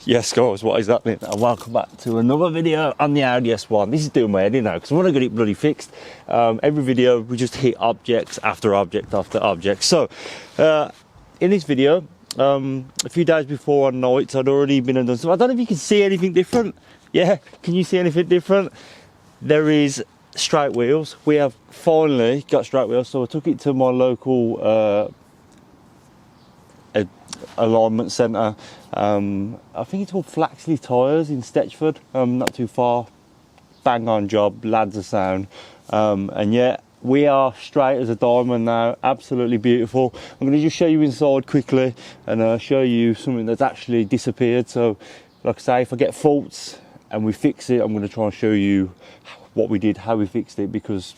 Yes guys, what is happening? And welcome back to another video on the Audi S1. This is doing my head in now because I want to get it bloody fixed. Every video we just hit objects after object after object. So in this video, a few days before on nights I'd already been and done so. I don't know if you can see anything different. Yeah, can you see anything different? There is straight wheels. We have finally got straight wheels, so I took it to my local alignment centre. I think it's called Flaxley Tyres in Stetchford, not too far. Bang on job, lads are sound, and yeah, we are straight as a diamond now. Absolutely beautiful. I'm going to just show you inside quickly and show you something that's actually disappeared. So like I say, if I get faults and we fix it, I'm going to try and show you what we did, how we fixed it, because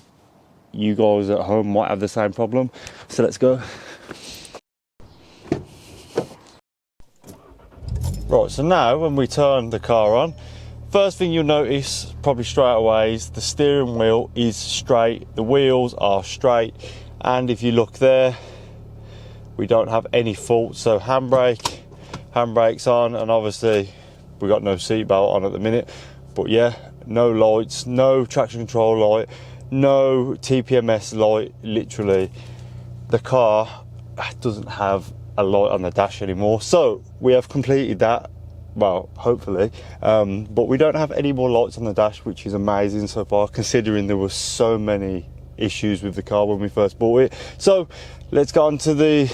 you guys at home might have the same problem. So let's go. Right, so now when we turn the car on, first thing you'll notice probably straight away is the steering wheel is straight, the wheels are straight, and if you look there, we don't have any fault. So handbrake's on, and obviously we got no seatbelt on at the minute, but yeah, no lights, no traction control light, no TPMS light. Literally the car doesn't have a light on the dash anymore. So we have completed that, well, hopefully, but we don't have any more lights on the dash, which is amazing so far, considering there were so many issues with the car when we first bought it. So let's go on to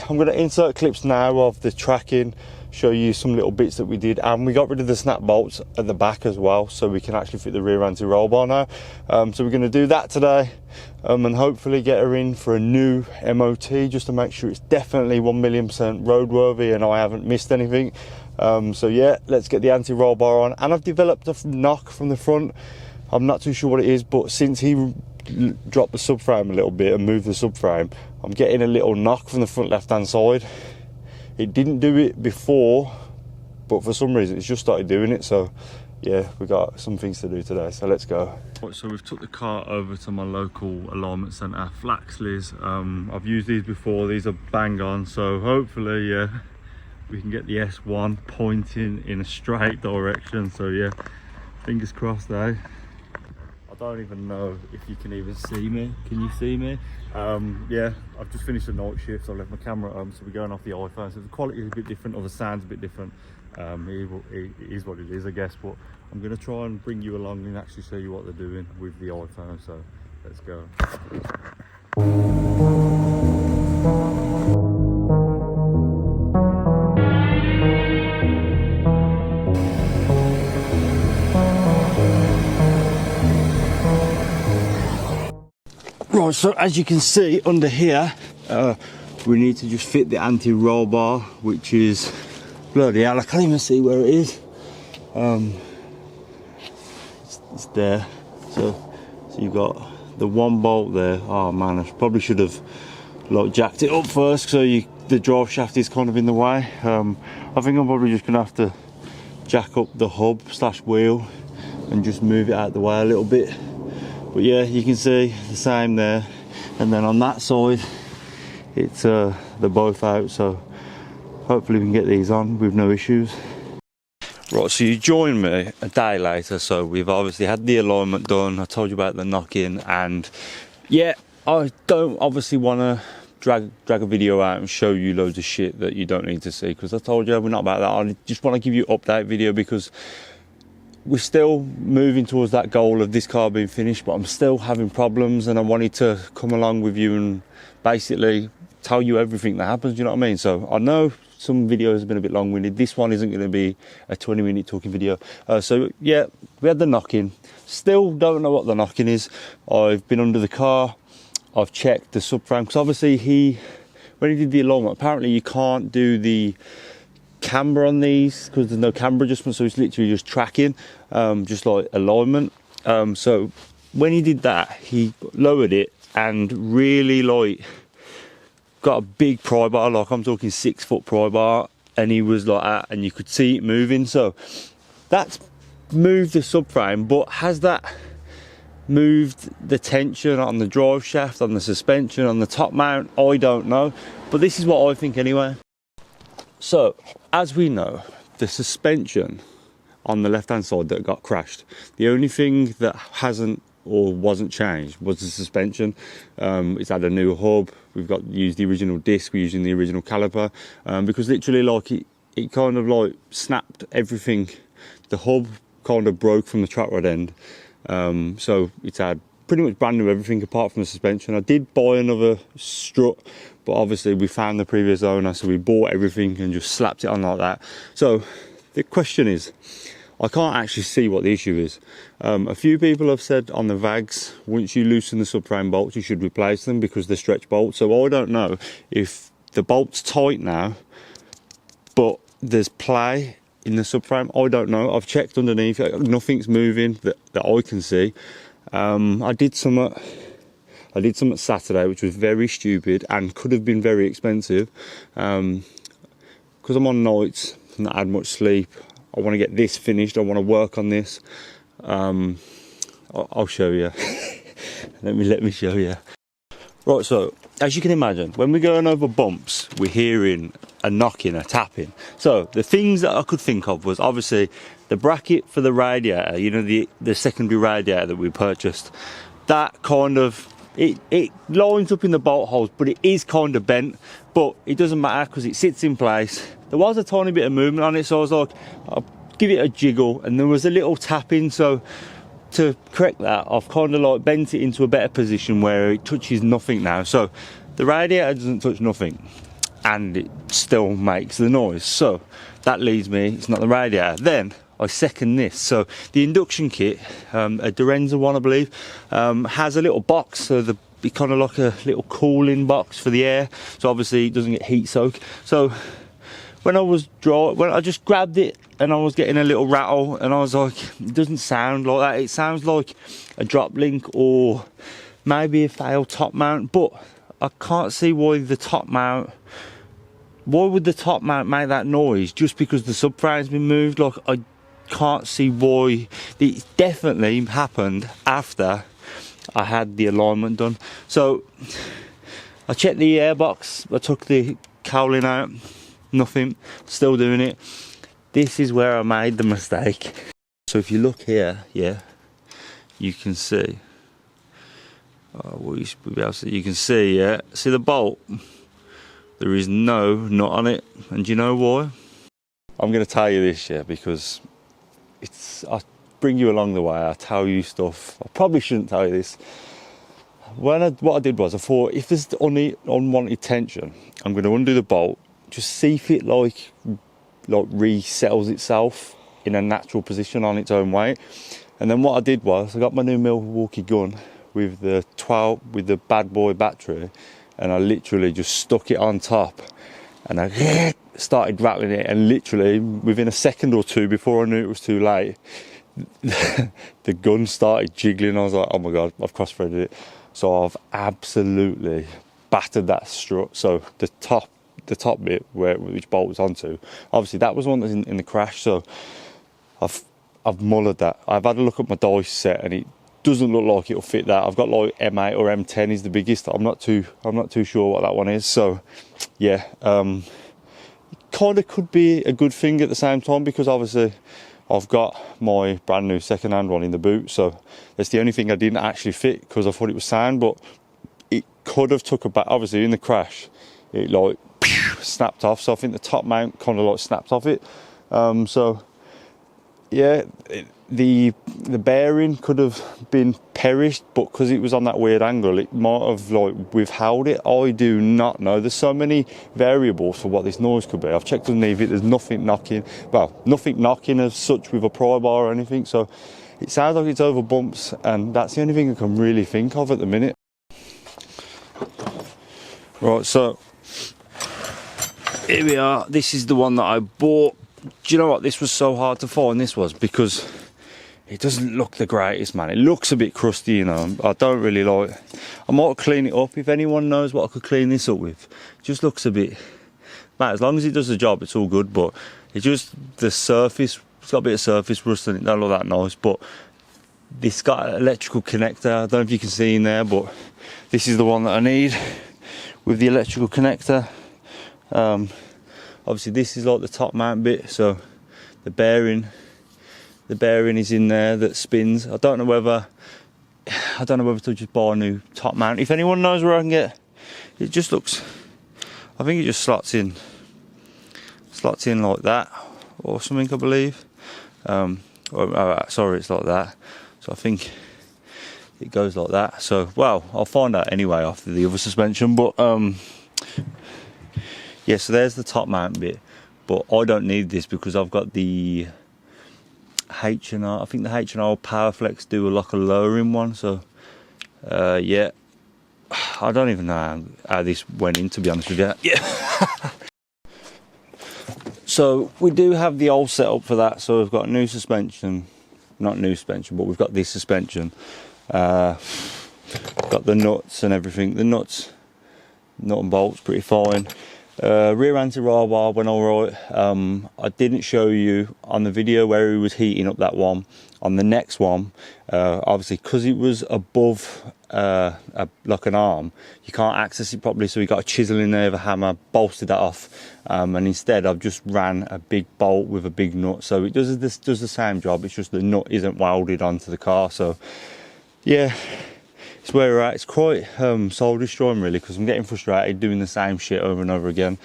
I'm going to insert clips now of the tracking, show you some little bits that we did, and we got rid of the snap bolts at the back as well, so we can actually fit the rear anti-roll bar now. So we're going to do that today, and hopefully get her in for a new MOT, just to make sure it's definitely 1,000,000% roadworthy and I haven't missed anything. So yeah, let's get the anti-roll bar on. And I've developed a knock from the front. I'm not too sure what it is, but since he dropped the subframe a little bit and moved the subframe, I'm getting a little knock from the front left hand side. It didn't do it before, but for some reason it's just started doing it. So yeah, we got some things to do today, so let's go. So we've took the car over to my local alignment centre, Flaxley's. I've used these before, these are bang on, so hopefully yeah, we can get the S1 pointing in a straight direction. So yeah, fingers crossed eh? I don't even know if you can even see me. Can you see me? Yeah, I've just finished a night shift, so I left my camera at home, so we're going off the iPhone, so the quality is a bit different, or the sound's a bit different. It is what it is, I guess, but I'm going to try and bring you along and actually show you what they're doing with the iPhone, so let's go. Right, so as you can see under here, we need to just fit the anti-roll bar, which is bloody hell, I can't even see where it is. It's there. So you've got the one bolt there. Oh man, I probably should have like jacked it up first, so the drive shaft is kind of in the way. I think I'm probably just gonna have to jack up the hub / wheel and just move it out the way a little bit. But yeah, you can see the same there, and then on that side it's they're both out, so hopefully we can get these on with no issues. Right, so you joined me a day later, so we've obviously had the alignment done. I told you about the knock-in, and yeah, I don't obviously want to drag a video out and show you loads of shit that you don't need to see, because I told you we're not about that. I just want to give you an update video, because we're still moving towards that goal of this car being finished, but I'm still having problems, and I wanted to come along with you and basically tell you everything that happens, you know what I mean? So I know some videos have been a bit long-winded. This one isn't going to be a 20-minute talking video. So yeah, we had the knock-in. Still don't know what the knock-in is. I've been under the car, I've checked the subframe, because obviously when he did the alignment, apparently you can't do the camber on these because there's no camber adjustment, so it's literally just tracking, just like alignment. So when he did that, he lowered it and really like got a big pry bar, like I'm talking 6-foot pry bar, and he was like that, and you could see it moving. So that's moved the subframe, but has that moved the tension on the drive shaft, on the suspension, on the top mount? I don't know, but this is what I think anyway. So as we know, the suspension on the left hand side that got crashed. The only thing that hasn't or wasn't changed was the suspension. It's had a new hub. We've used the original disc. We're using the original caliper, because literally like it kind of like snapped everything. The hub kind of broke from the track rod end, so it's had pretty much brand new everything apart from the suspension. I did buy another strut, but obviously we found the previous owner, so we bought everything and just slapped it on like that. So the question is, I can't actually see what the issue is. A few people have said on the VAGs, once you loosen the subframe bolts, you should replace them because they're stretch bolts. So I don't know if the bolt's tight now, but there's play in the subframe. I don't know. I've checked underneath, nothing's moving that I can see. I did some at Saturday, which was very stupid and could have been very expensive. Because I'm on nights, not had much sleep. I want to get this finished. I want to work on this. I'll show you. let me show you. Right, so as you can imagine, when we're going over bumps, we're hearing a knocking, a tapping. So the things that I could think of was obviously the bracket for the radiator, you know, the secondary radiator that we purchased. That kind of, it lines up in the bolt holes, but it is kind of bent, but it doesn't matter because it sits in place. There was a tiny bit of movement on it, so I was like, I'll give it a jiggle, and there was a little tapping. So to correct that, I've kind of like bent it into a better position where it touches nothing now. So the radiator doesn't touch nothing, and it still makes the noise. So that leads me, it's not the radiator. Then I second this. So the induction kit, a Durenza one I believe, has a little box, so it's kind of like a little cooling box for the air, so obviously it doesn't get heat soak. So when I just grabbed it and I was getting a little rattle, and I was like, it doesn't sound like that. It sounds like a drop link or maybe a failed top mount, but I can't see why would the top mount make that noise just because the subframe's been moved. Like, I can't see why. It definitely happened after I had the alignment done. So I checked the airbox, I took the cowling out, nothing, still doing it. This is where I made the mistake. So if you look here, yeah, you can see, you can see, yeah, see the bolt, there is no nut on it. And do you know why? I'm going to tell you this, yeah, because I bring you along the way, I tell you stuff. I probably shouldn't tell you this. What I did was, I thought, if there's unwanted tension, I'm going to undo the bolt, just see if it like resettles itself in a natural position on its own weight. And then what I did was, I got my new Milwaukee gun with the bad boy battery, and I literally just stuck it on top, and I started rattling it, and literally within a second or two before I knew it was too late, the gun started jiggling. I was like, oh my god, I've cross-threaded it. So I've absolutely battered that strut. So the top bit which bolt was onto, obviously that was one that's in the crash. So I've mullered that. I've had a look at my dice set, and it doesn't look like it'll fit that. I've got like M8 or M10 is the biggest. I'm not too sure what that one is. So yeah, kind of could be a good thing at the same time, because obviously I've got my brand new second-hand one in the boot, so that's the only thing I didn't actually fit because I thought it was sound. But it could have took a back. Obviously in the crash it like snapped off, so I think the top mount kind of like snapped off it. So yeah, the bearing could have been perished, but because it was on that weird angle, it might have like withheld it. I do not know. There's so many variables for what this noise could be. I've checked underneath it, there's nothing knocking, well, nothing knocking as such with a pry bar or anything, so it sounds like it's over bumps, and that's the only thing I can really think of at the minute. Right, so here we are. This is the one that I bought. Do you know what, this was so hard to find, this was, because it doesn't look the greatest, man. It looks a bit crusty, you know. I don't really like. I might clean it up. If anyone knows what I could clean this up with, it just looks a bit, man, as long as it does the job, it's all good. But it just, the surface, it's got a bit of surface rust and it don't look that nice. But this got an electrical connector. I don't know if you can see in there, but this is the one that I need with the electrical connector. Obviously this is like the top mount bit, so the bearing is in there that spins. I don't know whether to just buy a new top mount. If anyone knows where I can get, it just looks, I think it just slots in like that or something, I believe. Sorry, it's like that. So I think it goes like that. So, well, I'll find out anyway after the other suspension. But yeah, so there's the top mount bit. But I don't need this because I've got the H&R. I think the H&R Powerflex do like a lowering one. So yeah, I don't even know how this went in, to be honest with you. Yeah. So we do have the old setup for that. So we've got new suspension, not new suspension, but we've got this suspension. Got the nuts and everything. The nut and bolts pretty fine. Rear anti-roll bar went alright. I didn't show you on the video where he was heating up that one. On the next one, obviously because it was above like an arm, you can't access it properly, so we got a chisel in there with a hammer, bolted that off, and instead I've just ran a big bolt with a big nut. So it does the same job, it's just the nut isn't welded onto the car. So yeah, it's where we're at. It's quite soul destroying really, because I'm getting frustrated doing the same shit over and over again.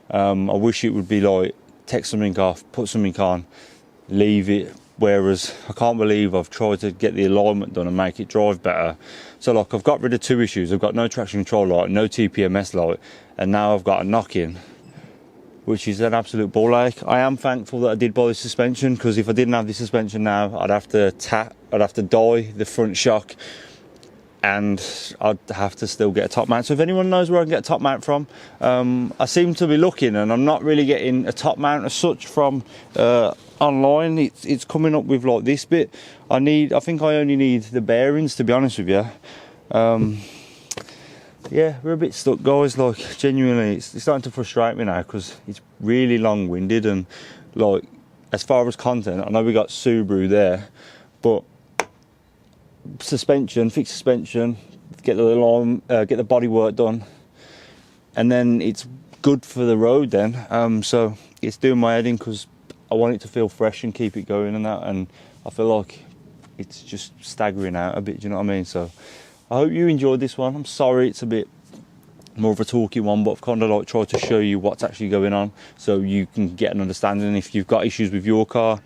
I wish it would be like take something off, put something on, leave it. Whereas I can't believe I've tried to get the alignment done and make it drive better. So like I've got rid of two issues. I've got no traction control light, no TPMS light, and now I've got a knock-in, which is an absolute ball ache. I am thankful that I did buy the suspension, because if I didn't have the suspension now, I'd have to dye the front shock, and I'd have to still get a top mount. So if anyone knows where I can get a top mount from, I seem to be looking, and I'm not really getting a top mount as such from online. It's coming up with like this bit. I think I only need the bearings, to be honest with you. Yeah, we're a bit stuck, guys. Like genuinely, it's starting to frustrate me now, because it's really long-winded, and like as far as content, I know we got Subaru there, but suspension, fix suspension, get the alarm, get the body work done, and then it's good for the road then. So it's doing my head in, because I want it to feel fresh and keep it going and that, and I feel like it's just staggering out a bit, do you know what I mean? So I hope you enjoyed this one. I'm sorry it's a bit more of a talky one, but I've kind of like tried to show you what's actually going on, so you can get an understanding. If you've got issues with your car,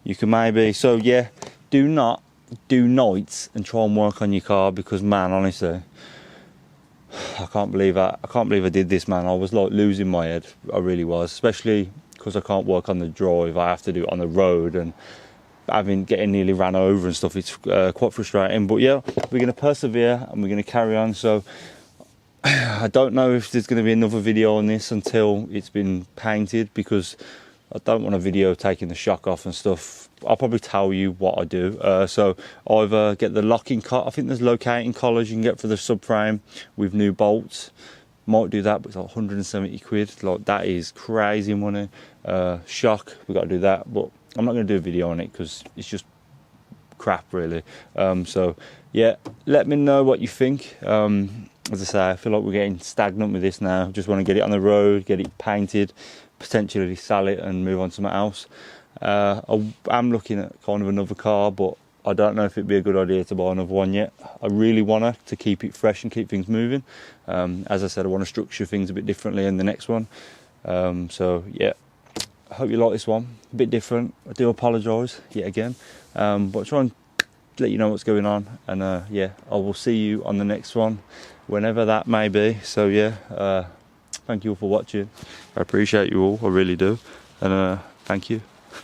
you can maybe, so yeah, do not do nights and try and work on your car, because man, honestly, I can't believe I did this, man. I was like losing my head, I really was, especially because I can't work on the drive. I have to do it on the road, and getting nearly ran over and stuff. It's quite frustrating, but yeah, we're going to persevere and we're going to carry on. So I don't know if there's going to be another video on this until it's been painted, because I don't want a video taking the shock off and stuff. I'll probably tell you what I do. So either get the locking collar, I think there's locating collars you can get for the subframe with new bolts. Might do that, but it's like 170 quid. Like, that is crazy money. Shock, we got to do that, but I'm not going to do a video on it because it's just crap, really. So yeah, let me know what you think. As I say, I feel like we're getting stagnant with this now. Just want to get it on the road, get it painted, potentially sell it and move on to something else. I'm looking at kind of another car, but I don't know if it'd be a good idea to buy another one yet. I really want to keep it fresh and keep things moving. As I said, I want to structure things a bit differently in the next one. So yeah, I hope you like this one. A bit different. I do apologise yet again, but try and let you know what's going on. And yeah, I will see you on the next one, whenever that may be. So yeah, thank you all for watching. I appreciate you all, I really do. And thank you.